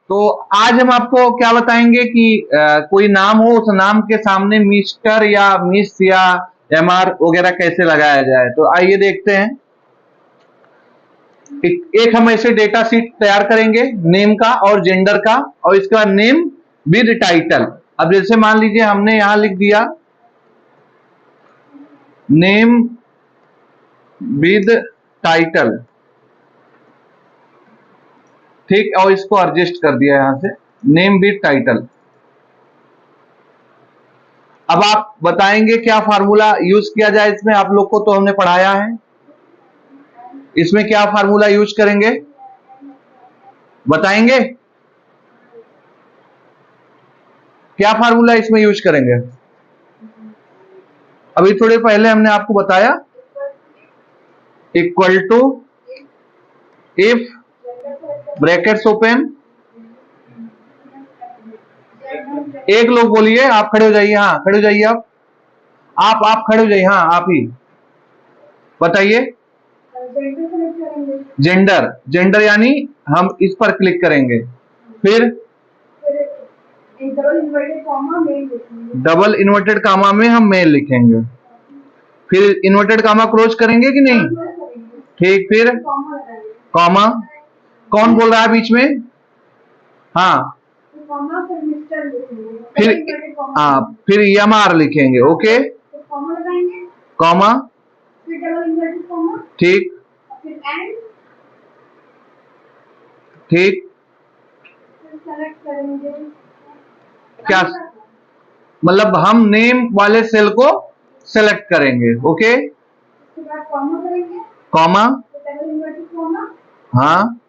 तो आज हम आपको क्या बताएंगे कि कोई नाम हो, उस नाम के सामने मिस्टर या मिस या एमआर वगैरह कैसे लगाया जाए। तो आइए देखते हैं। एक हम ऐसे डेटा शीट तैयार करेंगे नेम का और जेंडर का, और इसके बाद नेम विद टाइटल। अब जैसे मान लीजिए हमने यहां लिख दिया नेम विद टाइटल, ठीक, और इसको एडजस्ट कर दिया यहां से नेम विद टाइटल। अब आप बताएंगे क्या फार्मूला यूज किया जाए इसमें। आप लोग को तो हमने पढ़ाया है, इसमें क्या फार्मूला यूज करेंगे बताएंगे, क्या फार्मूला इसमें यूज करेंगे। अभी थोड़े पहले हमने आपको बताया equal to if brackets open. एक लोग बोलिए, आप खड़े हो जाइए, हाँ खड़े हो जाइए, आप खड़े हो जाइए, हाँ आप ही बताइए। जेंडर, जेंडर यानी हम इस पर क्लिक करेंगे, फिर डबल इन्वर्टेड कामा में हम मेल लिखेंगे, फिर इन्वर्टेड कामा क्लोज करेंगे कि नहीं, ठीक, फिर कॉमा। कौन बोल रहा है बीच में, हाँ, फिर एमआर लिखेंगे, ओके, कॉमा, ठीक ठीक, क्या मतलब हम नेम वाले सेल को सेलेक्ट करेंगे, ओके, कॉमा, हाँ,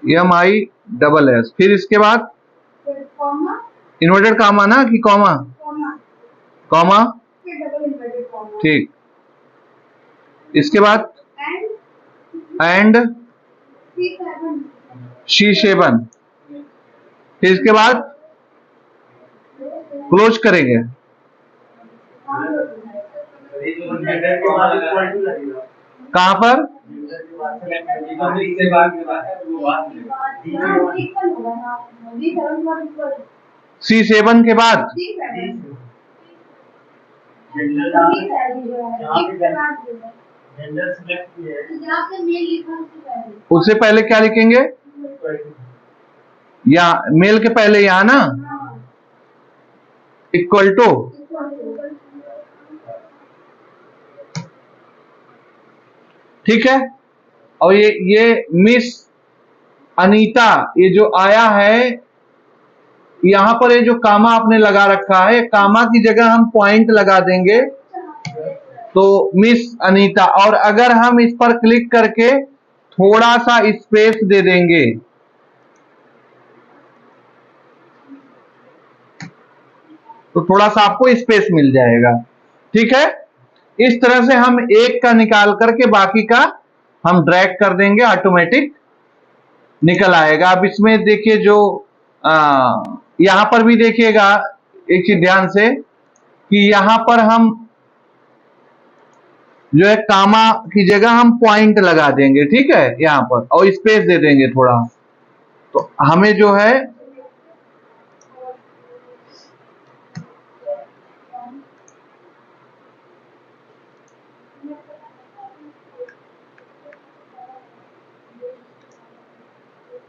MI SS, फिर इसके बाद इन्वर्टेड कामा ना कि कॉमा, कॉमा, ठीक, इसके बाद एंड C7, फिर इसके बाद क्लोज करेंगे। कहां पर, C7 के बाद, उससे पहले क्या लिखेंगे, या मेल के पहले यहां ना इक्वल टू, ठीक है। और ये मिस अनीता ये जो आया है, यहां पर ये जो कामा आपने लगा रखा है, कामा की जगह हम पॉइंट लगा देंगे तो मिस अनीता। और अगर हम इस पर क्लिक करके थोड़ा सा स्पेस दे देंगे तो थोड़ा सा आपको स्पेस मिल जाएगा, ठीक है। इस तरह से हम एक का निकाल करके बाकी का हम ड्रैग कर देंगे, ऑटोमेटिक निकल आएगा। अब इसमें देखिए जो यहां पर भी देखिएगा, एक चीज ध्यान से कि यहां पर हम जो है कामा की जगह हम पॉइंट लगा देंगे, ठीक है, यहां पर, और स्पेस दे देंगे थोड़ा, तो हमें जो है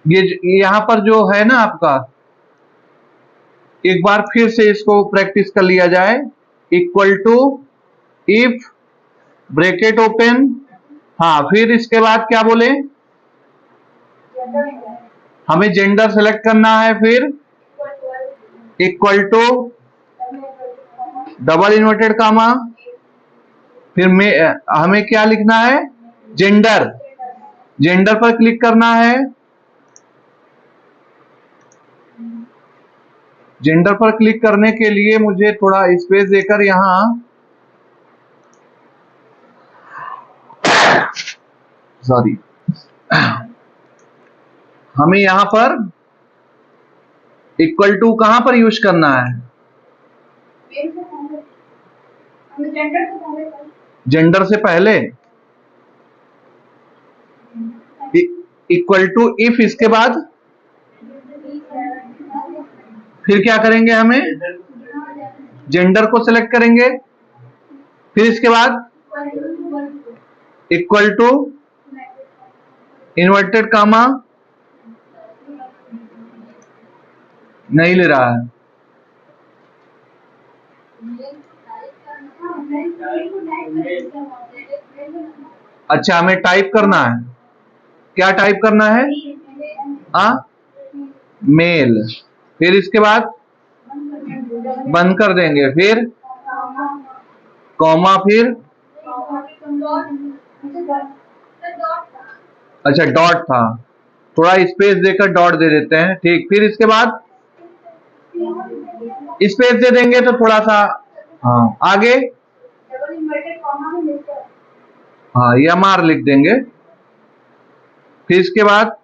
ये यहां पर जो है ना आपका, एक बार फिर से इसको प्रैक्टिस कर लिया जाए। Equal to if bracket open, हाँ, फिर इसके बाद क्या बोले, हमें जेंडर सेलेक्ट करना है, फिर equal to double inverted comma, फिर हमें क्या लिखना है, जेंडर, जेंडर पर क्लिक करना है, जेंडर पर क्लिक करने के लिए मुझे थोड़ा स्पेस देकर यहां, सॉरी, हमें यहां पर इक्वल टू कहां पर यूज करना है, जेंडर से पहले, इक्वल टू इफ, इसके बाद फिर क्या करेंगे, हमें जेंडर को सिलेक्ट करेंगे, फिर इसके बाद इक्वल टू इन्वर्टेड कामा, नहीं ले रहा है, अच्छा हमें टाइप करना है, क्या टाइप करना है, मेल, फिर इसके बाद बंद कर देंगे, फिर कॉमा, फिर अच्छा डॉट था, थोड़ा स्पेस देकर डॉट दे देते हैं, ठीक, फिर इसके बाद स्पेस दे देंगे तो थोड़ा सा, हाँ आगे, हाँ MR लिख देंगे, फिर इसके बाद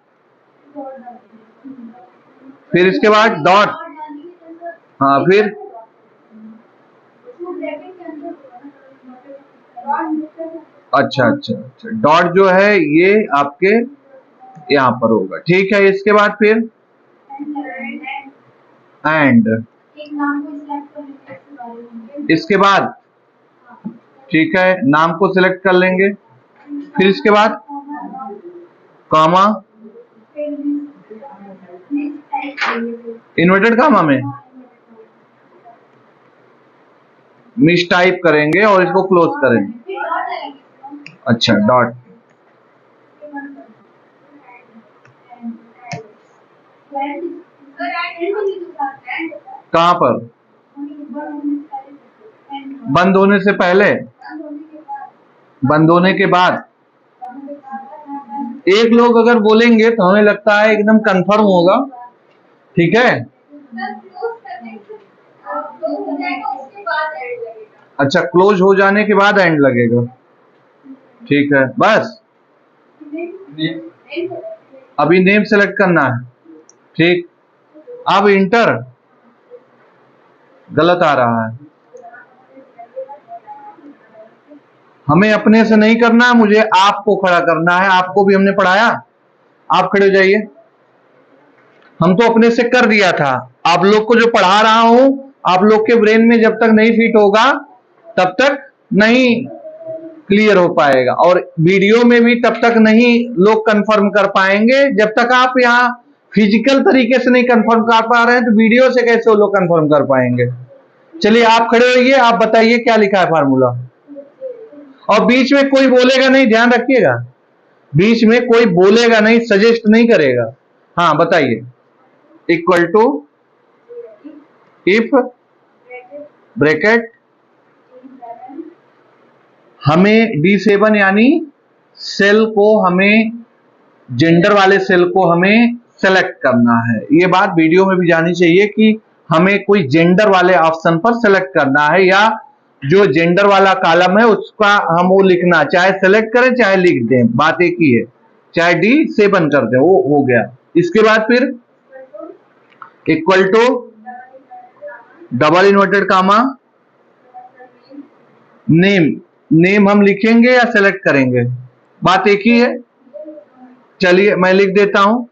डॉट, हाँ फिर अच्छा अच्छा अच्छा डॉट जो है ये आपके यहाँ पर होगा, ठीक है, इसके बाद फिर एंड, इसके बाद ठीक है नाम को सिलेक्ट कर लेंगे, फिर इसके बाद कॉमा, इन्वर्टेड कामा में मिस टाइप करेंगे और इसको क्लोज करेंगे, अच्छा डॉट, कहां पर, बंद होने से पहले, बंद होने के बाद, एक लोग अगर बोलेंगे तो हमें लगता है एकदम कंफर्म होगा, ठीक है, अच्छा क्लोज हो जाने के बाद एंड लगेगा, ठीक है, बस अभी नेम सेलेक्ट करना है, ठीक, अब इंटर, गलत आ रहा है, हमें अपने से नहीं करना है, मुझे आपको खड़ा करना है, आपको भी हमने पढ़ाया, आप खड़े हो जाइए, हम तो अपने से कर दिया था, आप लोग को जो पढ़ा रहा हूं, आप लोग के ब्रेन में जब तक नहीं फिट होगा तब तक नहीं क्लियर हो पाएगा, और वीडियो में भी तब तक नहीं लोग कंफर्म कर पाएंगे, जब तक आप यहाँ फिजिकल तरीके से नहीं कंफर्म कर पा रहे हैं तो वीडियो से कैसे वो लोग कंफर्म कर पाएंगे। चलिए आप खड़े होइए, आप बताइए क्या लिखा है फार्मूला, और बीच में कोई बोलेगा नहीं, ध्यान रखिएगा, बीच में कोई बोलेगा नहीं, सजेस्ट नहीं करेगा, हाँ बताइए, इक्वल टू इफ ब्रैकेट, हमें D7 यानी सेल को, हमें जेंडर वाले सेल को हमें सेलेक्ट करना है, ये बात वीडियो में भी जानी चाहिए कि हमें कोई जेंडर वाले ऑप्शन पर सेलेक्ट करना है, या जो जेंडर वाला कॉलम है उसका हम वो लिखना, चाहे सेलेक्ट करें चाहे लिख दें, बात एक ही है, चाहे D7 कर दें, वो हो गया, इसके बाद फिर equal to double inverted comma, name, name हम लिखेंगे या सेलेक्ट करेंगे, बात एक ही है, चलिए मैं लिख देता हूं,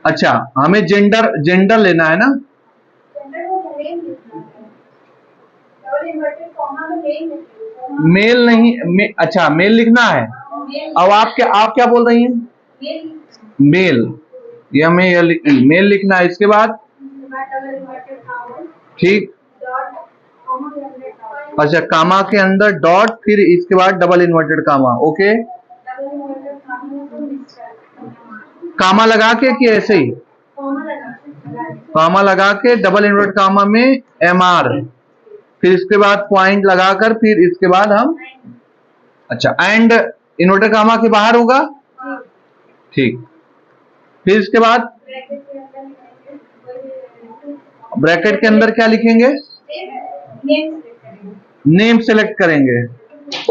अच्छा हमें जेंडर लेना है ना, मेल नहीं, अच्छा मेल लिखना है, अब आप क्या बोल रही हैं, मेल, या मेल लिखना है, इसके बाद ठीक, अच्छा कामा के अंदर डॉट, फिर इसके बाद डबल इन्वर्टेड कामा, ओके, कामा लगा के कि ऐसे ही, कामा लगा के डबल इन्वर्टेड कामा में MR, फिर इसके बाद पॉइंट लगाकर, फिर इसके बाद हम, अच्छा एंड इन्वर्टेड कामा के बाहर होगा, ठीक, फिर इसके बाद ब्रैकेट के अंदर क्या लिखेंगे, नेम सेलेक्ट करेंगे,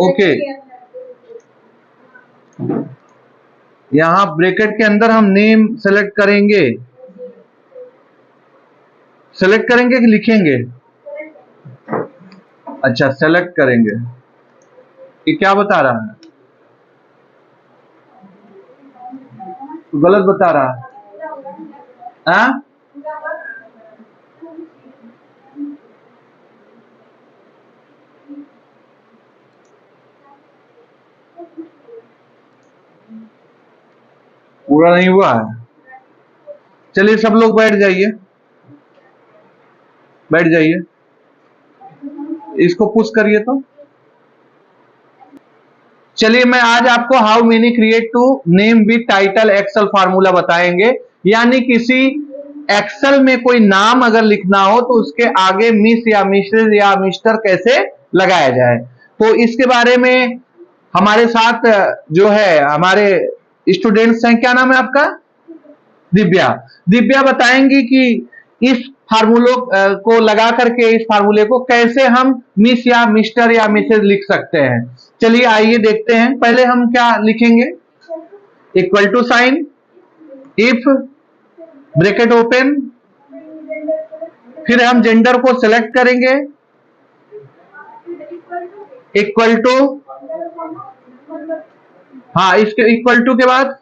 ओके, यहां ब्रैकेट के अंदर हम नेम सेलेक्ट करेंगे, सेलेक्ट करेंगे कि लिखेंगे, अच्छा सेलेक्ट करेंगे, ये क्या बता रहा है, तो गलत बता रहा है। हाँ? पूरा नहीं हुआ है। चलिए सब लोग बैठ जाइए, बैठ जाइए, इसको पुश करिए। तो चलिए मैं आज आपको how many create to name with title Excel formula बताएंगे। यानी किसी एक्सेल में कोई नाम अगर लिखना हो तो उसके आगे मिस या मिसेज या मिस्टर कैसे लगाया जाए, तो इसके बारे में हमारे साथ जो है हमारे स्टूडेंट्स हैं। क्या नाम है आपका? दिव्या। दिव्या बताएंगी कि इस फार्मूलों को लगा करके इस फार्मूले को कैसे हम मिस या मिस्टर या मिसेज लिख सकते हैं। चलिए आइए देखते हैं। पहले हम क्या लिखेंगे? Equal to sign, if, bracket open, फिर हम जेंडर को सिलेक्ट करेंगे, इक्वल टू, हाँ इसके इक्वल टू के बाद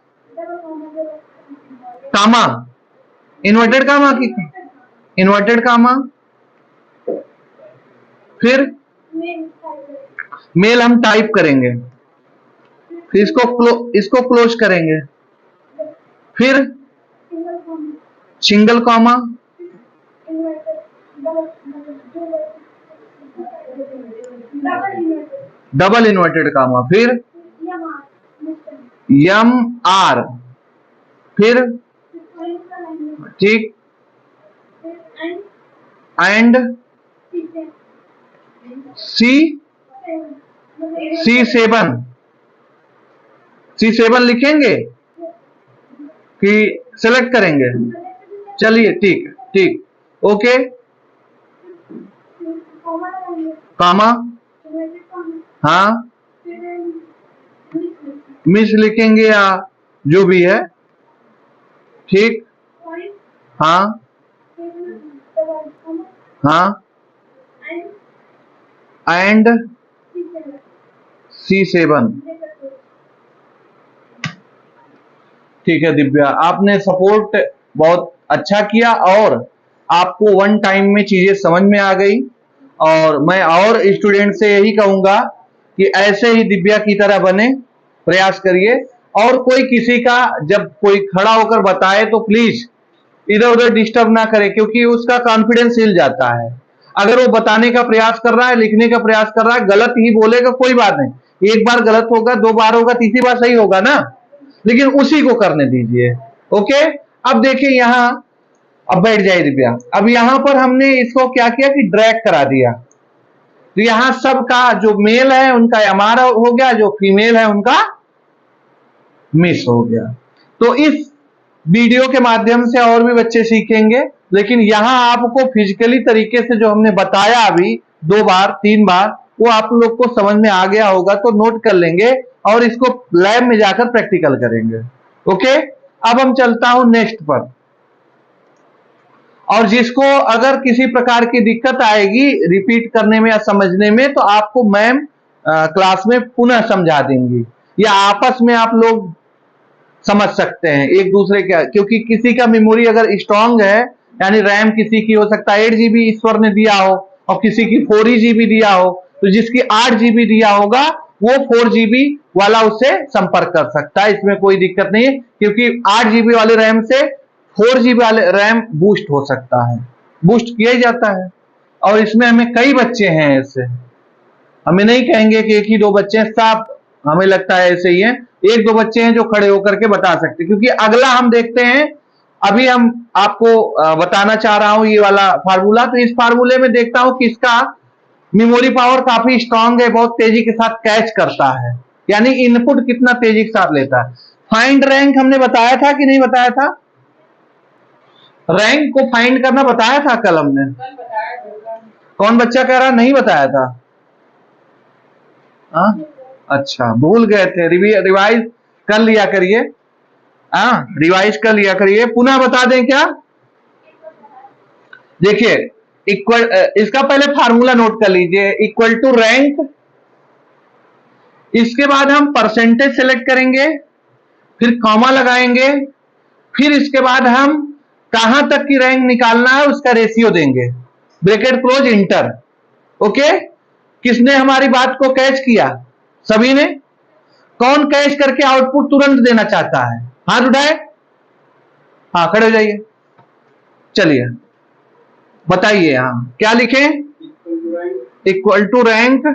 कामा, इन्वर्टेड कामा की इन्वर्टेड कामा, फिर मेल हम टाइप करेंगे, फिर इसको क्लोज करेंगे, फिर single comma, double inverted comma, फिर एम आर, फिर ठीक, एंड C7 लिखेंगे कि सेलेक्ट करेंगे? चलिए ठीक ठीक, ओके, कामा, हाँ मिस लिखेंगे या जो भी है, ठीक, हाँ हाँ, एंड C7। ठीक है दिव्या, आपने सपोर्ट बहुत अच्छा किया और आपको वन टाइम में चीजें समझ में आ गई। और मैं और स्टूडेंट से यही कहूंगा कि ऐसे ही दिव्या की तरह बने, प्रयास करिए। और कोई किसी का जब कोई खड़ा होकर बताए तो प्लीज इधर उधर डिस्टर्ब ना करे, क्योंकि उसका कॉन्फिडेंस हिल जाता है। अगर वो बताने का प्रयास कर रहा है, लिखने का प्रयास कर रहा है, गलत ही बोलेगा कोई बात नहीं, एक बार गलत होगा, दो बार होगा, तीसरी बार सही होगा ना, लेकिन उसी को करने दीजिए। ओके, अब देखिए यहां, अब बैठ जाए दिव्या। अब यहां पर हमने इसको क्या किया कि ड्रैग करा दिया, तो यहां सबका जो मेल है उनका हमारा हो गया, जो फीमेल है उनका मिस हो गया। तो इस वीडियो के माध्यम से और भी बच्चे सीखेंगे, लेकिन यहां आपको फिजिकली तरीके से जो हमने बताया अभी 2 बार 3 बार, वो आप लोग को समझ में आ गया होगा, तो नोट कर लेंगे और इसको लैब में जाकर प्रैक्टिकल करेंगे। ओके, अब हम चलता हूं नेक्स्ट पर। और जिसको अगर किसी प्रकार की दिक्कत आएगी रिपीट करने में या समझने में, तो आपको मैम क्लास में पुनः समझा देंगी, या आपस में आप लोग समझ सकते हैं एक दूसरे का, क्योंकि किसी का मेमोरी अगर स्ट्रांग है, यानी रैम किसी की हो सकता है 8 GB ईश्वर ने दिया हो और किसी की 4 GB दिया हो, तो जिसकी 8 GB दिया होगा वो 4 GB वाला उससे संपर्क कर सकता है, इसमें कोई दिक्कत नहीं है, क्योंकि 8 GB वाले रैम से 4 GB वाले रैम बूस्ट हो सकता है, बूस्ट किया ही जाता है। और इसमें हमें कई बच्चे हैं ऐसे, हमें नहीं कहेंगे कि एक ही दो बच्चे हैं, सब हमें लगता है ऐसे ही है, एक दो बच्चे हैं जो खड़े होकर के बता सकते, क्योंकि अगला हम देखते हैं। अभी हम आपको बताना चाह रहा हूं ये वाला फार्मूला, तो इस फार्मूले में देखता हूं कि इसका मेमोरी पावर काफी स्ट्रांग है, बहुत तेजी के साथ कैच करता है, यानी इनपुट कितना तेजी के साथ लेता है। फाइंड रैंक हमने बताया था कि नहीं बताया था? रैंक को फाइंड करना बताया था कल हमने। कौन बच्चा कह रहा नहीं बताया था? हाँ अच्छा, भूल गए थे, रिवाइज कर लिया करिए। हाँ रिवाइज कर लिया करिए, पुनः बता दें क्या? देखिए इक्वल, इसका पहले फार्मूला नोट कर लीजिए, इक्वल टू रैंक, इसके बाद हम परसेंटेज सेलेक्ट करेंगे, फिर कॉमा लगाएंगे, फिर इसके बाद हम कहां तक की रैंक निकालना है उसका रेशियो देंगे, ब्रैकेट क्लोज इंटर। ओके, किसने हमारी बात को कैच किया? सभी ने। कौन कैच करके आउटपुट तुरंत देना चाहता है? हाथ उठाए। हाँ, खड़े हो जाइए। चलिए बताइए, हाँ क्या लिखें? इक्वल टू रैंक,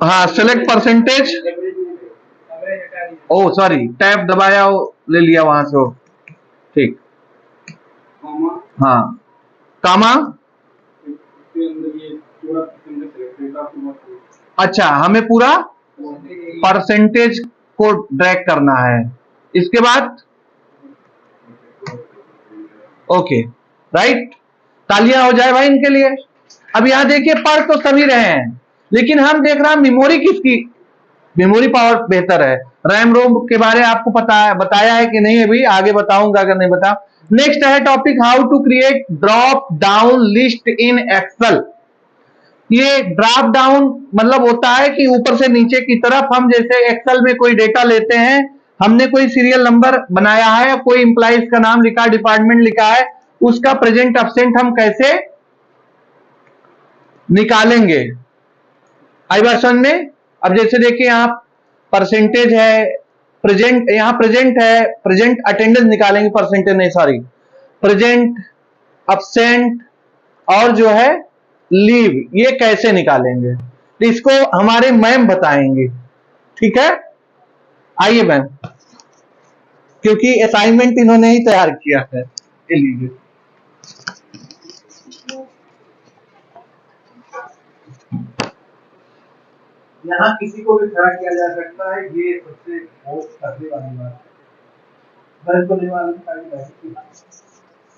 हाँ सेलेक्ट परसेंटेज, ओ सॉरी टैब दबाया, ले लिया वहां से, ठीक। हाँ, कामा, अच्छा हमें पूरा परसेंटेज को ड्रैग करना है। इसके बाद ओके, राइट, तालियां हो जाए भाई इनके लिए। अब यहां देखिए पढ़ तो सभी रहे हैं, लेकिन हम देख रहे हैं मेमोरी किसकी, मेमोरी पावर बेहतर है। रैम रोम के बारे में आपको पता है, बताया है कि नहीं? अभी आगे बताऊंगा अगर नहीं बता। नेक्स्ट है topic how to create drop down list in Excel. ये ड्रॉप डाउन मतलब होता है कि ऊपर से नीचे की तरफ हम जैसे एक्सेल में कोई डेटा लेते हैं, हमने कोई सीरियल नंबर बनाया है, कोई इंप्लॉइज का नाम लिखा, डिपार्टमेंट लिखा है, उसका प्रेजेंट एब्सेंट हम कैसे निकालेंगे। आई बात समझ में? अब जैसे देखिए यहां परसेंटेज है, प्रेजेंट, यहां प्रेजेंट है, प्रेजेंट अटेंडेंस निकालेंगे, परसेंटेज नहीं सॉरी, प्रेजेंट एब्सेंट और जो है लीव, ये कैसे निकालेंगे तो इसको हमारे मैम बताएंगे। ठीक है, आइए मैम, क्योंकि असाइनमेंट इन्होंने ही तैयार किया है, ये लीजिए। यहाँ किसी को भी खड़ा किया जा सकता है, ये सबसे बहुत करने वाली बात है। को नहीं मालूम,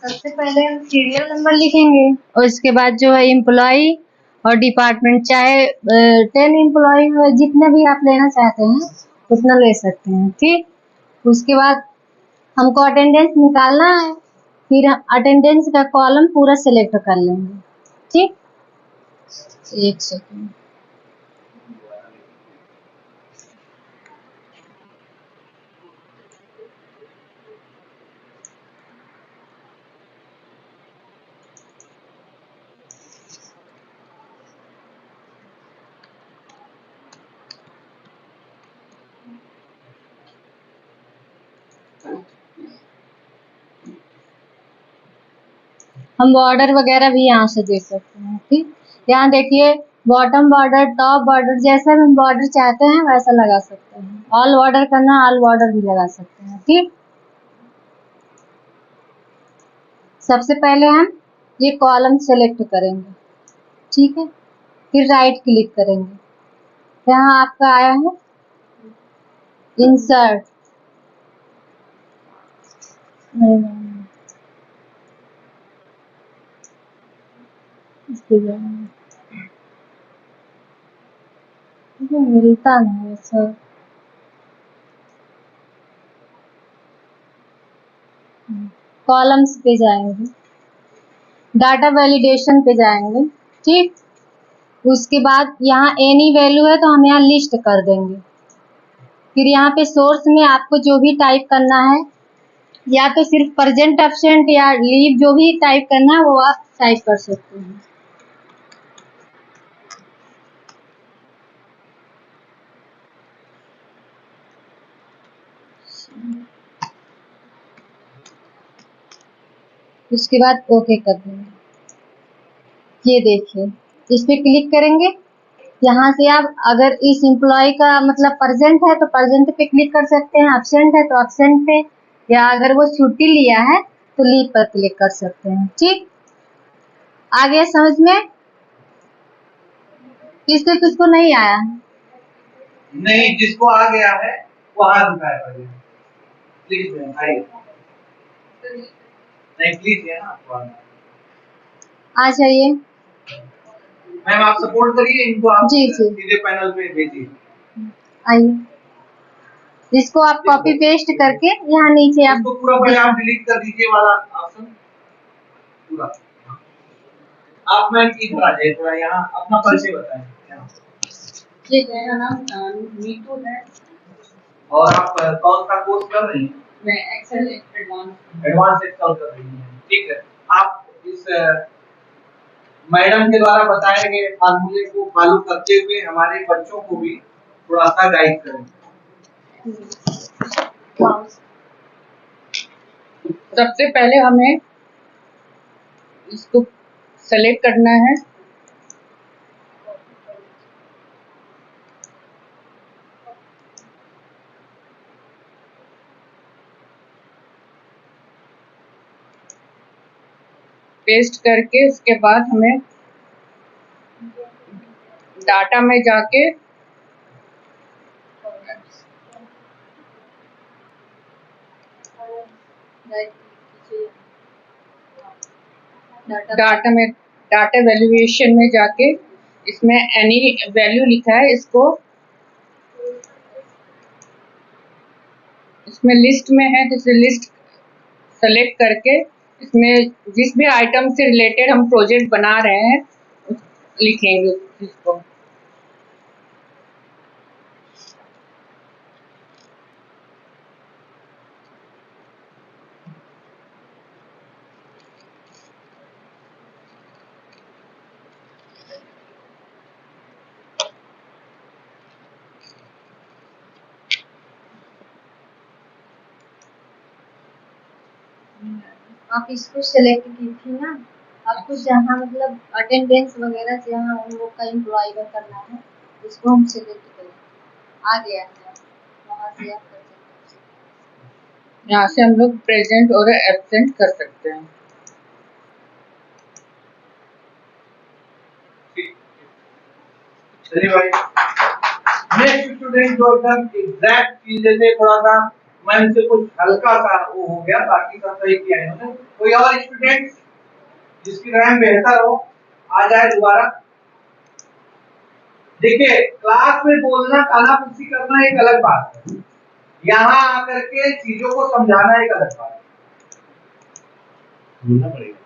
सबसे पहले हम सीरियल नंबर लिखेंगे और इसके बाद जो है एम्प्लॉय और डिपार्टमेंट, चाहे 10 एम्प्लॉय हो, जितने भी आप लेना चाहते हैं उतना ले सकते हैं। ठीक, उसके बाद हमको अटेंडेंस निकालना है, फिर अटेंडेंस का कॉलम पूरा सिलेक्ट कर लेंगे। ठीक, एक सेकंड, हम बॉर्डर वगैरह भी यहाँ से देख सकते हैं। ठीक, यहाँ देखिए बॉटम बॉर्डर, टॉप बॉर्डर, जैसा भी हम बॉर्डर चाहते हैं वैसा लगा सकते हैं। ऑल बॉर्डर करना, ऑल बॉर्डर भी लगा सकते हैं। ठीक, सबसे पहले हम ये कॉलम सेलेक्ट करेंगे। ठीक है, फिर राइट क्लिक करेंगे, यहाँ आपका आया है इंसर्ट, मिलता नहीं है सर। कॉलम्स पे जाएंगे, डाटा वैलिडेशन पे जाएंगे। ठीक, उसके बाद यहाँ एनी वैल्यू है तो हम यहाँ लिस्ट कर देंगे। फिर यहाँ पे सोर्स में आपको जो भी टाइप करना है, या तो सिर्फ प्रेजेंट एब्सेंट या लीव, जो भी टाइप करना है वो आप टाइप कर सकते हैं। उसके बाद ओके कर देंगे। ये देखिए, इस पे क्लिक करेंगे, यहाँ से आप अगर इस एम्प्लॉय का मतलब प्रेजेंट है तो प्रेजेंट पे क्लिक कर सकते हैं, एब्सेंट है तो एब्सेंट पे, या अगर वो छुट्टी लिया है तो लीव पर क्लिक कर सकते हैं। ठीक, आगे समझ में? किसको किसको नहीं आया? नहीं, जिसको आ गया है वो हाथ उठाए पहले, प्लीज आइए। नहीं प्लीज है ना, आ जाइए मैम आप सपोर्ट करिए इनको, आप जी जी, सीधे पैनल पे भेजिए। आइए, इसको आप कॉपी पेस्ट करके यहाँ नीचे आप पूरा पहले आप डिलीट कर दीजिए वाला ऑप्शन पूरा। आप मैम इधर आ जाइए, थोड़ा यहाँ अपना परिचय बताएं। जी, मेरा नाम नीतू है। और आप कौन सा कोर्स कर रही हैं? मैं एक्सेल एडवांस एडवांस एक्सेल कर रही हैं, ठीक है। आप इस मैडम के द्वारा बताए गए फार्मूले को फॉलो करते हुए हमारे बच्चों को भी थोड़ा सा गाइड करें। सबसे पहले हमें इसको सेलेक्ट करना है। पेस्ट करके उसके बाद हमें डाटा में जाके डाटा वैल्यूएशन में जाके इसमें एनी वैल्यू लिखा है, इसमें लिस्ट में है तो इसे लिस्ट सेलेक्ट करके इसमें जिस भी आइटम से रिलेटेड हम प्रोजेक्ट बना रहे हैं लिखेंगे इसको। आप इसको सेलेक्ट की थी ना, आपको जहाँ मतलब अटेंडेंस वगैरह जहाँ उन लोग का एम्प्लॉय का करना है इसको हम सेलेक्ट करें, आ गया है वहाँ से आप कर सकते हैं। यहाँ से हम लोग प्रेजेंट और एब्सेंट कर सकते हैं। चलिए भाई, नेक्स्ट स्टूडेंट जो एकदम एग्जैक्ट चीजें से थोड़ा सा मन से कुछ हल्का सा वो हो गया, बाकी सब सही किया इन्होंने। कोई और स्टूडेंट जिसकी रैंक बेहतर हो आ जाए दोबारा। देखिए, क्लास में बोलना कानाफूसी करना एक अलग बात है, यहाँ आकर के चीजों को समझाना एक अलग बात है। बोलना पड़ेगा।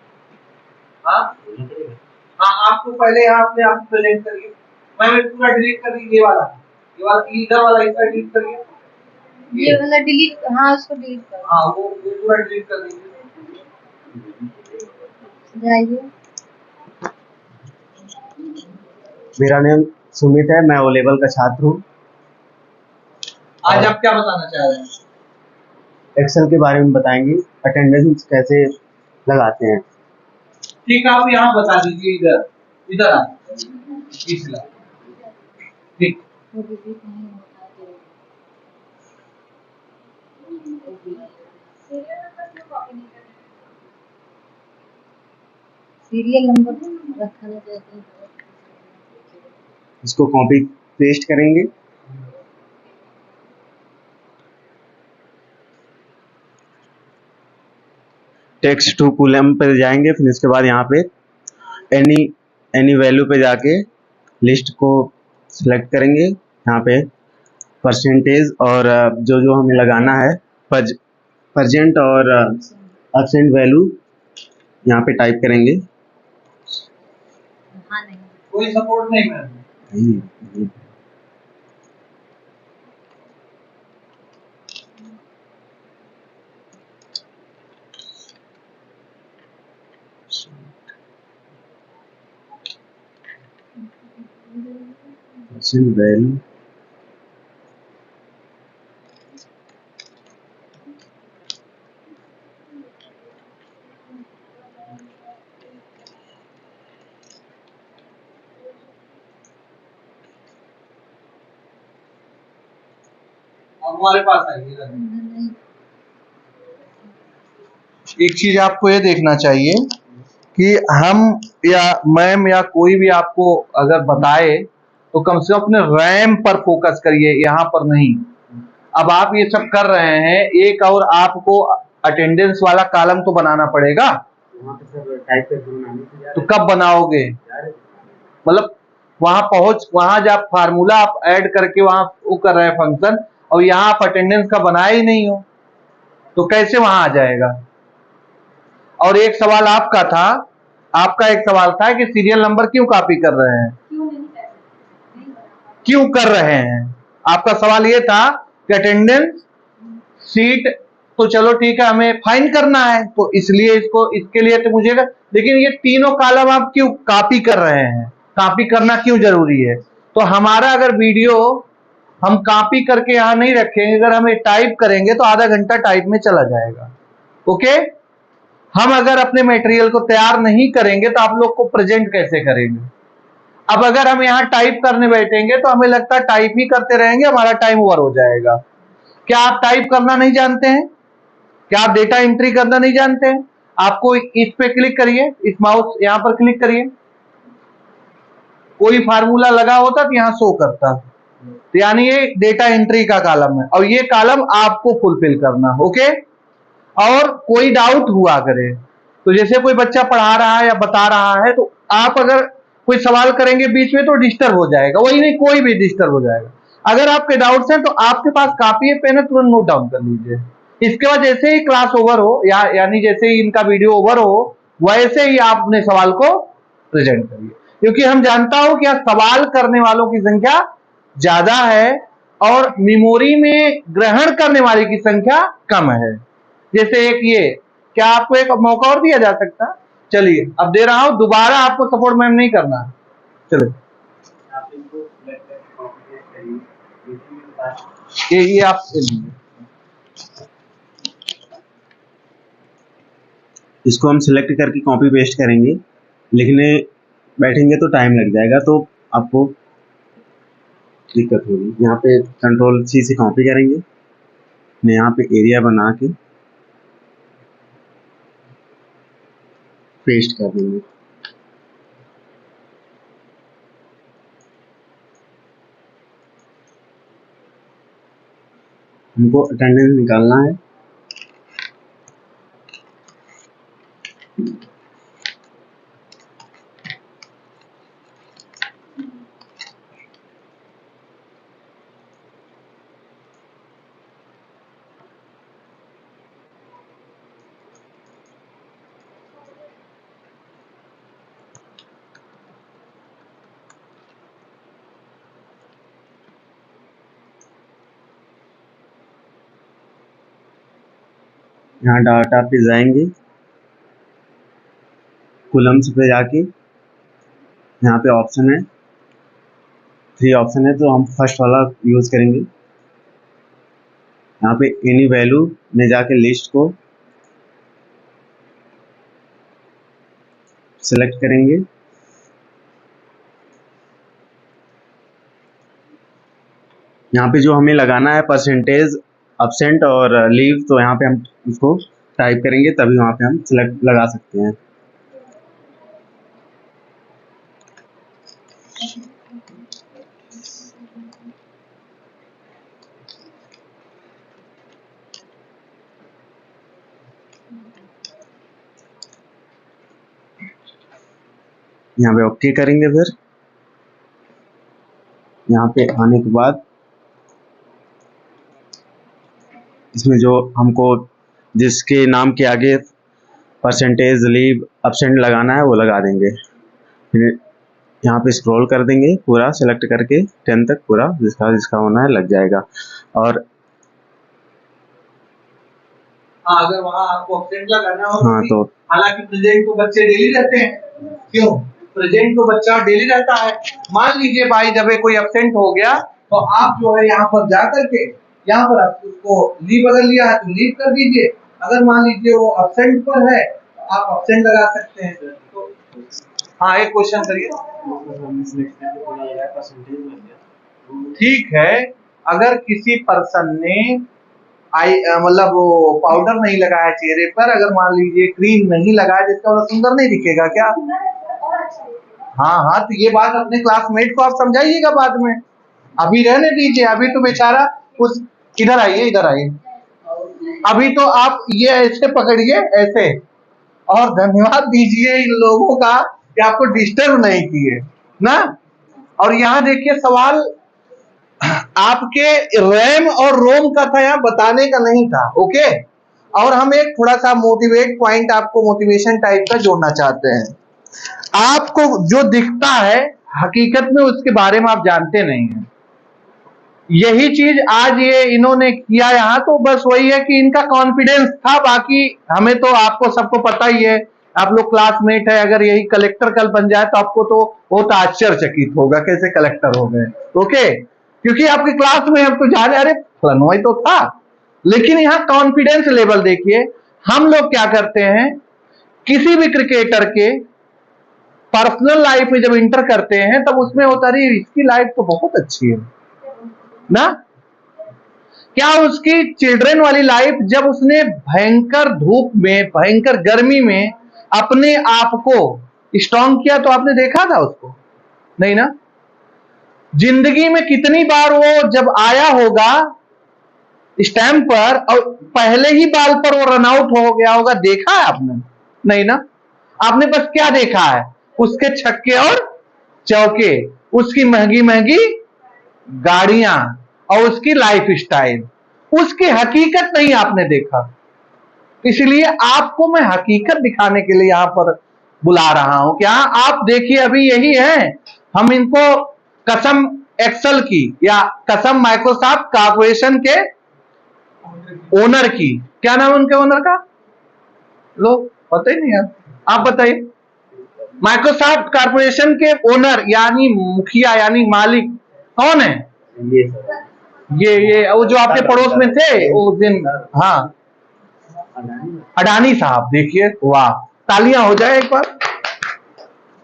हाँ बोलना पड़ेगा। हाँ, आपको पहले यहाँ अपने आप प्रेजेंट करिए। मैं पूरा डिलीट कर दी, ये वाला इधर वाला हिस्सा डिलीट करिए। ये वाला डिलीट, हाँ उसको डिलीट कर हाँ, वो पूरा डिलीट कर दीजिए। जाइए। मेरा नाम सुमित है, मैं ओ लेवल का छात्र हूँ। आज आप क्या बताना चाह रहे हैं? एक्सेल के बारे में बताएंगे, अटेंडेंस कैसे लगाते हैं। ठीक है, आप यहाँ बता दीजिए, इधर इधर आ पिछला। ठीक, वो डिलीट नहीं होता है। सीरियल नंबर रखना चाहते हैं। इसको कॉपी पेस्ट करेंगे। टेक्स्ट टू कॉलम पे जाएंगे, फिर इसके बाद यहाँ पे एनी वैल्यू पे जाके लिस्ट को सिलेक्ट करेंगे। यहाँ पे परसेंटेज और जो जो हमें लगाना है प्रेजेंट और एब्सेंट वैल्यू यहाँ पे टाइप करेंगे। हाँ नहीं, कोई सपोर्ट नहीं मैम। परसेंट वैल्यू हमारे पास आइए। एक चीज आपको ये देखना चाहिए कि हम या मैम या कोई भी आपको अगर बताए तो कम से कम अपने रैम पर फोकस करिए, यहाँ पर नहीं। अब आप ये सब कर रहे हैं, एक और आपको अटेंडेंस वाला कॉलम तो बनाना पड़ेगा। तो कब बनाओगे? मतलब वहां जब फार्मूला आप ऐड करके वहां वो कर रहे हैं फंक्शन, और यहाँ आप अटेंडेंस का बनाया ही नहीं हो तो कैसे वहां आ जाएगा? और एक सवाल आपका था, आपका एक सवाल था कि सीरियल नंबर क्यों कॉपी कर रहे हैं, क्यों कर रहे हैं? आपका सवाल ये था कि अटेंडेंस सीट तो चलो ठीक है, हमें फाइंड करना है तो इसलिए इसके लिए तो मुझे, लेकिन ये तीनों कॉलम आप क्यों कॉपी कर रहे हैं? कॉपी करना क्यों जरूरी है? तो हमारा अगर वीडियो हम कॉपी करके यहां नहीं रखेंगे, अगर हमें टाइप करेंगे तो आधा घंटा टाइप में चला जाएगा। ओके, हम अगर अपने मटेरियल को तैयार नहीं करेंगे तो आप लोग को प्रेजेंट कैसे करेंगे? अब अगर हम यहाँ टाइप करने बैठेंगे तो हमें लगता है टाइप ही करते रहेंगे, हमारा टाइम ओवर हो जाएगा। क्या आप टाइप करना नहीं जानते हैं? क्या आप डेटा एंट्री करना नहीं जानते हैं? आपको इस पे क्लिक करिए, इस माउस यहां पर क्लिक करिए, कोई फार्मूला लगा होता तो यहां शो करता, तो यानी ये डेटा एंट्री का कॉलम है और ये कॉलम आपको फुलफिल करना। ओके, और कोई डाउट हुआ करे तो जैसे कोई बच्चा पढ़ा रहा है या बता रहा है तो आप अगर कोई सवाल करेंगे बीच में तो डिस्टर्ब हो जाएगा, वही नहीं कोई भी डिस्टर्ब हो जाएगा। अगर आपके डाउट्स हैं तो आपके पास कॉपी है, पेन है, तुरंत नोट डाउन कर लीजिए। इसके बाद जैसे ही क्लास ओवर हो यानी जैसे ही इनका वीडियो ओवर हो वैसे ही आप अपने सवाल को प्रेजेंट करिए, क्योंकि हम जानता हूं कि सवाल करने वालों की संख्या ज्यादा है और मेमोरी में ग्रहण करने वाले की संख्या कम है। जैसे एक ये, क्या आपको एक मौका और दिया जा सकता है? चलिए अब दे रहा हूं, दोबारा आपको सपोर्ट मैम नहीं करना है। चलिए ये आप इसको हम सिलेक्ट करके कॉपी पेस्ट करेंगे, लिखने बैठेंगे तो टाइम लग जाएगा, तो आपको दिक्कत होगी। यहाँ पे कंट्रोल सी से कॉपी करेंगे, यहाँ पे एरिया बना के पेस्ट कर देंगे। हमको अटेंडेंस निकालना है, यहाँ डाटा पे जाएंगे, कॉलम्स पे जाके यहाँ पे ऑप्शन है, 3 ऑप्शन है, तो हम फर्स्ट वाला यूज करेंगे। यहाँ पे एनी वैल्यू में जाके लिस्ट को सिलेक्ट करेंगे। यहाँ पे जो हमें लगाना है परसेंटेज, एब्सेंट और लीव, तो यहाँ पे हम उसको टाइप करेंगे तभी वहाँ पे हम सिलेक्ट लगा सकते हैं। यहाँ पे ओके करेंगे, फिर यहाँ पे आने के बाद इसमें जो हमको जिसके नाम के आगे परसेंटेज, लीव, एब्सेंट लगाना है वो लगा देंगे। फिर यहाँ पे स्क्रॉल कर देंगे, पूरा सिलेक्ट करके 10 तक पूरा जिसका जिसका होना है लग जाएगा। और हाँ, अगर वहाँ आपको एब्सेंट लगाना हो हाँ, तो हालांकि प्रेजेंट तो बच्चे डेली रहते हैं, क्यों? प्रेजेंट तो बच्चा डेली रहता है। मान लीजिए भाई जब कोई एब्सेंट हो गया तो आप जो है यहाँ पर जा करके यहाँ पर आप उसको लीव अगर लिया है तो लीव कर दीजिए, अगर मान लीजिए वो एब्सेंट पर है तो आप एब्सेंट लगा सकते हैं। तो हाँ, एक क्वेश्चन करिए। ठीक है, अगर किसी पर्सन ने मतलब वो पाउडर नहीं लगाया चेहरे पर, अगर मान लीजिए क्रीम नहीं लगाया, जिसका मतलब सुंदर नहीं दिखेगा क्या? हाँ हाँ, तो ये बात अपने क्लासमेट को आप समझाइएगा बाद में, अभी रहने दीजिए। अभी तो बेचारा उस इधर आइए, इधर आइए। अभी तो आप ये ऐसे पकड़िए ऐसे, और धन्यवाद दीजिए इन लोगों का कि आपको डिस्टर्ब नहीं किए ना। और यहाँ देखिए सवाल आपके रैम और रोम का था, यहाँ बताने का नहीं था। ओके, और हम एक थोड़ा सा मोटिवेट पॉइंट आपको मोटिवेशन टाइप का जोड़ना चाहते हैं। आपको जो दिखता है हकीकत में उसके बारे में आप जानते नहीं हैं। यही चीज आज ये इन्होंने किया यहाँ, तो बस वही है कि इनका कॉन्फिडेंस था। बाकी हमें तो, आपको सबको पता ही है, आप लोग क्लासमेट है, अगर यही कलेक्टर कल बन जाए तो आपको तो बहुत आश्चर्यचकित होगा कैसे कलेक्टर हो गए। ओके, क्योंकि आपकी क्लास में हम तो जाने, अरे फलनवाई तो था। लेकिन यहाँ कॉन्फिडेंस लेवल देखिए, हम लोग क्या करते हैं, किसी भी क्रिकेटर के पर्सनल लाइफ में जब इंटर करते हैं तब उसमें होता रही इसकी लाइफ तो बहुत अच्छी है ना, क्या उसकी चिल्ड्रन वाली लाइफ, जब उसने भयंकर धूप में, भयंकर गर्मी में अपने आप को स्ट्रॉन्ग किया तो आपने देखा था उसको? नहीं ना। जिंदगी में कितनी बार वो जब आया होगा स्टैंप पर और पहले ही बाल पर वो रन आउट हो गया होगा, देखा है आपने? नहीं ना। आपने बस क्या देखा है, उसके छक्के और चौके, उसकी महंगी महंगी गाड़ियां और उसकी लाइफ स्टाइल, उसकी हकीकत नहीं आपने देखा। इसलिए आपको मैं हकीकत दिखाने के लिए यहां पर बुला रहा हूं। क्या आप देखिए, अभी यही है, हम इनको कसम एक्सेल की या कसम माइक्रोसॉफ्ट कॉर्पोरेशन के ओनर की, क्या नाम है उनके ओनर का? लोग पता ही नहीं यार, आप बताइए। माइक्रोसॉफ्ट कॉर्पोरेशन के ओनर यानी मुखिया यानी मालिक कौन है? ये वो जो आपके पड़ोस में थे उस दिन, हाँ, अडानी साहब। देखिए, वाह, तालियां हो जाए एक बार।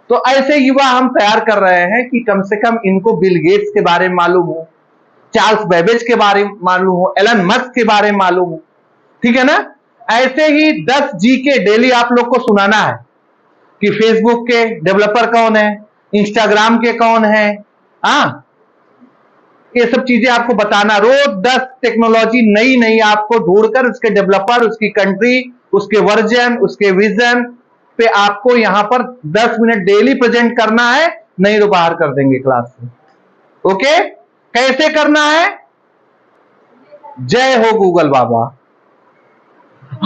तो ऐसे युवा हम तैयार कर रहे हैं कि कम से कम इनको बिल गेट्स के बारे में मालूम हो, चार्ल्स बेबेज के बारे में मालूम हो, एलन मस्क के बारे में मालूम हो, ठीक है ना। ऐसे ही 10 जीके डेली आप लोग को सुनाना है कि फेसबुक के डेवलपर कौन है, इंस्टाग्राम के कौन है, हाँ, ये सब चीजें आपको बताना। रोज 10 टेक्नोलॉजी नई नई आपको ढूंढकर उसके डेवलपर, उसकी कंट्री, उसके वर्जन, उसके विजन पे आपको यहां पर 10 मिनट डेली प्रेजेंट करना है, नहीं तो बाहर कर देंगे क्लास से। ओके, कैसे करना है? जय हो गूगल बाबा।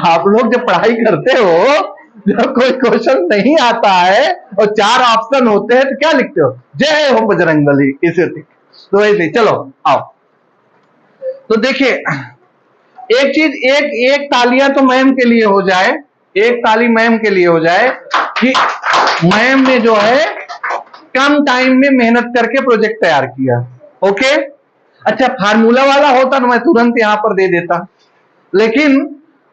आप लोग जब पढ़ाई करते हो, जब कोई क्वेश्चन नहीं आता है और 4 ऑप्शन होते हैं तो क्या लिखते हो? जय हो बजरंगबली। इसे तो ऐसे चलो आओ। तो देखिए, एक चीज, एक तालियां तो मैम के लिए हो जाए, एक ताली मैम के लिए हो जाए कि मैम ने जो है कम टाइम में मेहनत करके प्रोजेक्ट तैयार किया। ओके, अच्छा, फार्मूला वाला होता तो मैं तुरंत यहां पर दे देता, लेकिन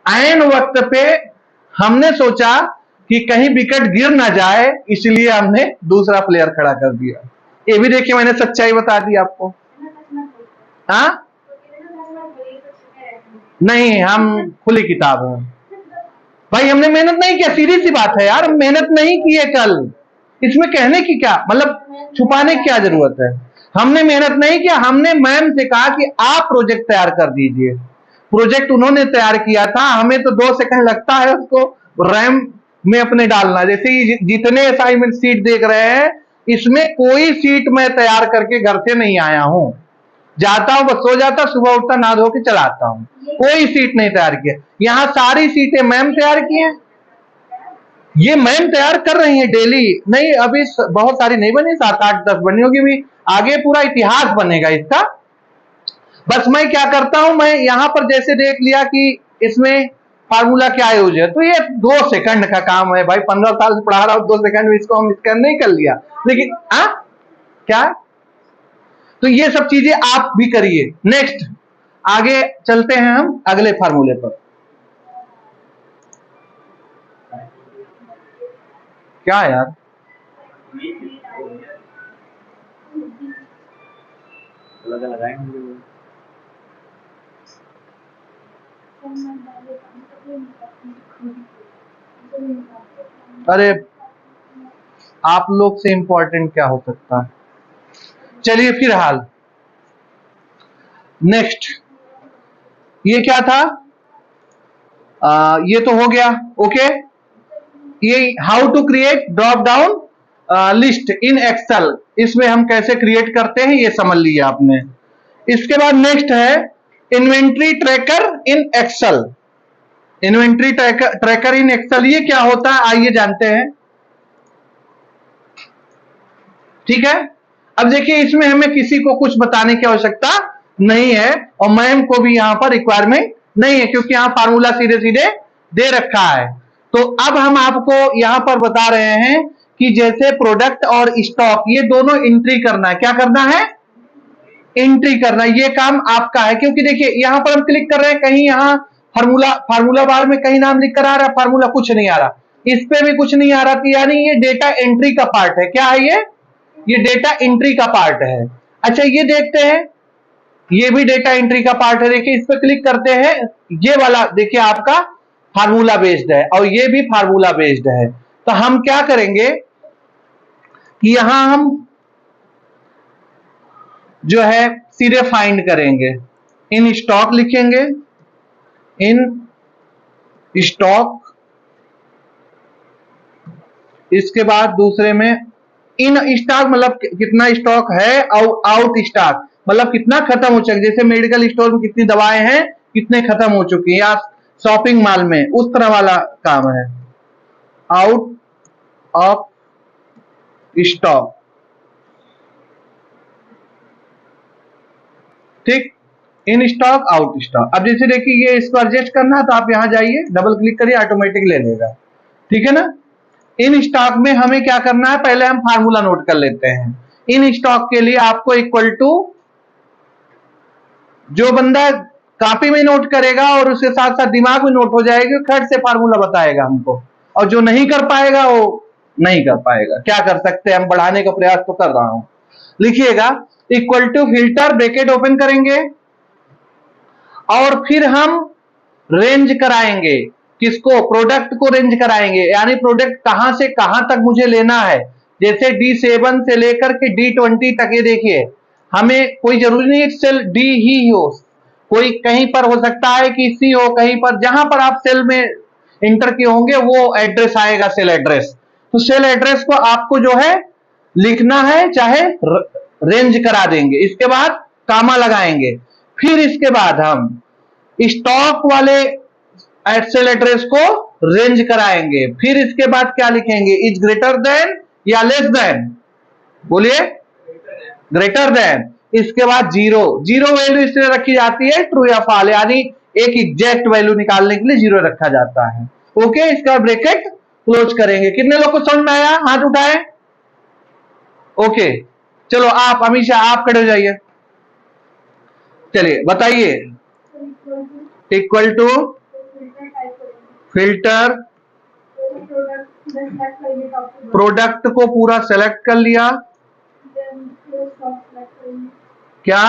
ऐन वक्त पे हमने सोचा कि कहीं विकेट गिर ना जाए, इसलिए हमने दूसरा प्लेयर खड़ा कर दिया। ये भी देखिए, मैंने सच्चाई बता दी आपको। हाँ, नहीं, हम खुली किताब हैं भाई, हमने मेहनत नहीं किया, सीधी सी बात है यार, मेहनत नहीं की है कल। इसमें कहने की क्या मतलब, छुपाने की क्या जरूरत है? हमने मेहनत नहीं किया, हमने मैम से कहा कि आप प्रोजेक्ट तैयार कर दीजिए। प्रोजेक्ट उन्होंने तैयार किया था, हमें तो 2 सेकंड लगता है उसको रैम में अपने डालना। जैसे ही जितने असाइनमेंट सीट देख रहे हैं, इसमें कोई सीट मैं तैयार करके घर से नहीं आया हूं। जाता हूं, बस सो जाता, सुबह उठता, नहा धो के चला आता हूं, कोई सीट नहीं तैयार किया। यहां सारी सीटें मैम तैयार की हैं, ये मैम तैयार कर रही हैं डेली। नहीं, अभी बहुत सारी नहीं बनी, 7, 8, 10 बनी होगी, भी आगे पूरा इतिहास बनेगा इसका। बस मैं क्या करता हूं, मैं यहां पर जैसे देख लिया कि इसमें फार्मूला क्या यूज है, तो ये 2 सेकंड का काम है भाई, 15 साल से पढ़ा रहा हूं, 2 सेकंड में इसको हम स्कैन नहीं कर लिया। लेकिन क्या, तो ये सब चीजें आप भी करिए। नेक्स्ट आगे चलते हैं हम अगले फार्मूले पर। क्या यार, अरे आप लोग से इंपॉर्टेंट क्या हो सकता है? चलिए फिर हाल नेक्स्ट, ये क्या था? ये तो हो गया। ओके, ये how to create drop down list in Excel, इसमें हम कैसे क्रिएट करते हैं ये समझ लिया आपने। इसके बाद नेक्स्ट है inventory tracker in Excel. Inventory tracker in Excel ये क्या होता है, आइए जानते हैं। ठीक है, अब देखिए, इसमें हमें किसी को कुछ बताने की आवश्यकता नहीं है और मैम को भी यहाँ पर रिक्वायरमेंट नहीं है, क्योंकि यहाँ फार्मूला सीधे सीधे दे रखा है। तो अब हम आपको यहाँ पर बता रहे हैं कि जैसे प्रोडक्ट और स्टॉक ये दोनों एंट्री करना है। क्या करना है? एंट्री करना। ये काम आपका है, क्योंकि देखिए यहाँ पर हम क्लिक कर रहे हैं, कहीं यहाँ फार्मूला बार में कहीं नाम लिख कर आ रहा है, फार्मूला कुछ नहीं आ रहा, इस पे भी कुछ नहीं आ रहा, यानी ये डेटा एंट्री का पार्ट है। क्या है ये डेटा एंट्री का पार्ट है। अच्छा ये देखते हैं, ये भी डेटा एंट्री का पार्ट है। देखिए इस पे क्लिक करते हैं, ये वाला देखिए आपका फार्मूला बेस्ड है और ये भी फार्मूला बेस्ड है। तो हम क्या करेंगे कि यहां हम जो है सीधे फाइंड करेंगे, इन स्टॉक लिखेंगे, इन स्टॉक, इसके बाद दूसरे में इन स्टॉक मतलब कितना स्टॉक है, आउट स्टॉक मतलब कितना खत्म हो चुका, जैसे मेडिकल स्टोर में कितनी दवाएं हैं, कितने खत्म हो चुकी हैं, या शॉपिंग मॉल में उस तरह वाला काम है। आउट ऑफ स्टॉक, ठीक, इन स्टॉक, आउट स्टॉक। अब जैसे देखिए ये इसको एडजस्ट करना तो आप यहां जाइए, डबल क्लिक करिए, ऑटोमेटिक ले लेगा, ठीक है ना। इन स्टॉक में हमें क्या करना है, पहले हम फार्मूला नोट कर लेते हैं। इन स्टॉक के लिए आपको इक्वल टू, जो बंदा कॉपी में नोट करेगा और उसके साथ साथ दिमाग में नोट हो जाएगी, खट से फार्मूला बताएगा हमको, और जो नहीं कर पाएगा वो नहीं कर पाएगा। क्या कर सकते हैं, हम बढ़ाने का प्रयास तो कर रहा हूं। लिखिएगा equal to filter, bracket open करेंगे और फिर हम रेंज कराएंगे, किसको, प्रोडक्ट को रेंज कराएंगे, यानी प्रोडक्ट कहां से कहां तक मुझे लेना है। जैसे D7 से लेकर के D20 तक, ये देखिए हमें कोई जरूरी नहीं है सेल डी ही हो, कोई कहीं पर हो सकता है कि सी हो, कहीं पर जहां पर आप सेल में इंटर किए होंगे वो एड्रेस आएगा, सेल एड्रेस। तो सेल एड्रेस को आपको जो है लिखना है, चाहे रेंज करा देंगे, इसके बाद कामा लगाएंगे, फिर इसके बाद हम स्टॉक वाले सेल एड्रेस को रेंज कराएंगे, फिर इसके बाद क्या लिखेंगे, इज ग्रेटर देन या लेस देन, बोलिए ग्रेटर देन, इसके बाद जीरो, जीरो वैल्यू इसलिए रखी जाती है ट्रू या फॉल्स, यानी एक एग्जैक्ट वैल्यू निकालने के लिए जीरो रखा जाता है। ओके, इसका ब्रैकेट क्लोज करेंगे। कितने लोग को समझ में आया, हाथ उठाएं। ओके चलो आप हमेशा आप खड़े हो जाइए, चलिए बताइए। इक्वल टू फिल्टर, प्रोडक्ट को पूरा सेलेक्ट कर लिया, क्या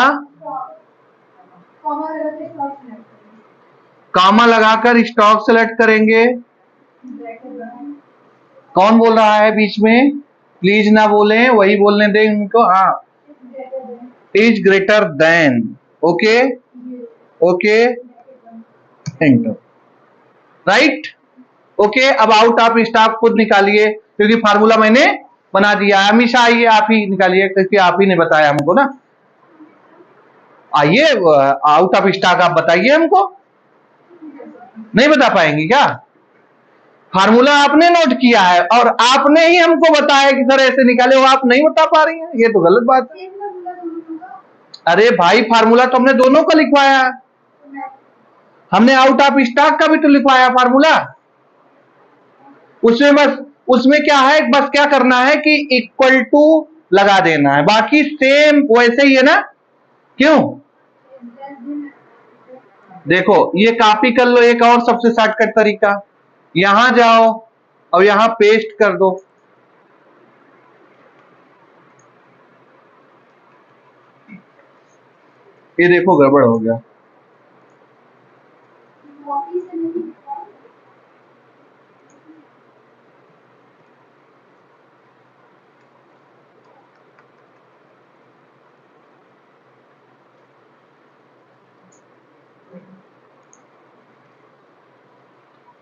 कामा लगाकर स्टॉक सेलेक्ट करेंगे। कौन बोल रहा है बीच में, प्लीज ना बोलें, वही बोलने दें उनको। हाँ, is greater than, okay okay, enter, right. Okay, अब आउट ऑफ स्टॉक खुद निकालिए, क्योंकि फार्मूला मैंने बना दिया। हमेशा आइए आप ही निकालिए, क्योंकि आप ही ने बताया हमको ना। आइए आउट ऑफ स्टॉक आप बताइए हमको, नहीं बता पाएंगे क्या, फार्मूला आपने नोट किया है और आपने ही हमको बताया कि सर ऐसे निकाले, वो आप नहीं बता पा रही हैं, ये तो गलत बात है। अरे भाई फार्मूला तो हमने दोनों का लिखवाया, हमने आउट ऑफ स्टॉक का भी तो लिखवाया फार्मूला। उसमें बस, उसमें क्या है, बस क्या करना है कि इक्वल टू लगा देना है, बाकी सेम वैसे ही है ना। क्यों, देखो ये कॉपी कर लो, एक और सबसे शॉर्टकट तरीका, यहां जाओ और यहां पेस्ट कर दो। ये देखो गड़बड़ हो गया।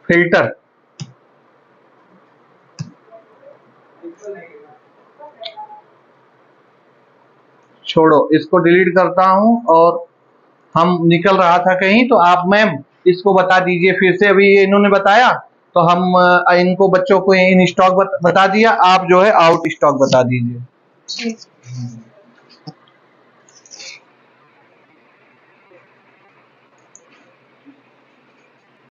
फिल्टर, छोड़ो इसको, डिलीट करता हूं और हम निकल रहा था कहीं, तो आप मैम इसको बता दीजिए फिर से। अभी ये इन्होंने बताया तो हम इनको बच्चों को इन स्टॉक बता दिया, आप जो है आउट स्टॉक बता दीजिए।